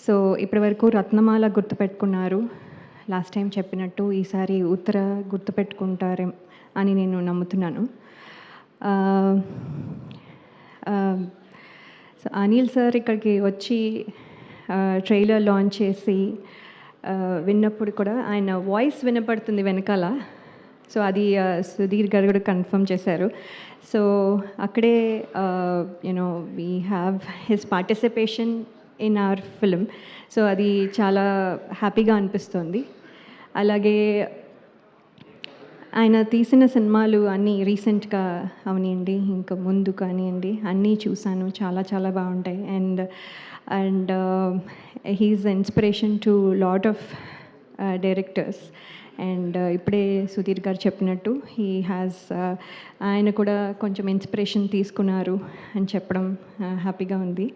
So ఇప్పటివరకు రత్నమాల గుర్తుపెట్టుకున్నారు. Last time చెప్పినట్టు ఈసారి ఉత్తర గుర్తుపెట్టుకుంటారేం అని నేను నమ్ముతున్నాను. ఆహ్, ఆహ్, సో అనిల్ సార్ ఇక్కడికి వచ్చి ట్రైలర్ లాంచ్ చేసి విన్నప్పుడు కూడా ఆయన వాయిస్ వినపడుతుంది వెనకాల. సో అది సుధీర్ గారు కూడా కన్ఫర్మ్ చేశారు. సో అక్కడే we have his participation in our film. So అది చాలా హ్యాపీగా అనిపిస్తుంది. అలాగే ఆయన తీసిన సినిమాలు అన్నీ రీసెంట్గా అవనియండి, ఇంకా ముందు కానివ్వండి, అన్నీ చూశాను. చాలా చాలా బాగుంటాయి. And he's inspiration to lot of directors. And ఇప్పుడే సుధీర్ గారు చెప్పినట్టు ఆయన కూడా కొంచెం ఇన్స్పిరేషన్ తీసుకున్నారు అని చెప్పడం హ్యాపీగా ఉంది.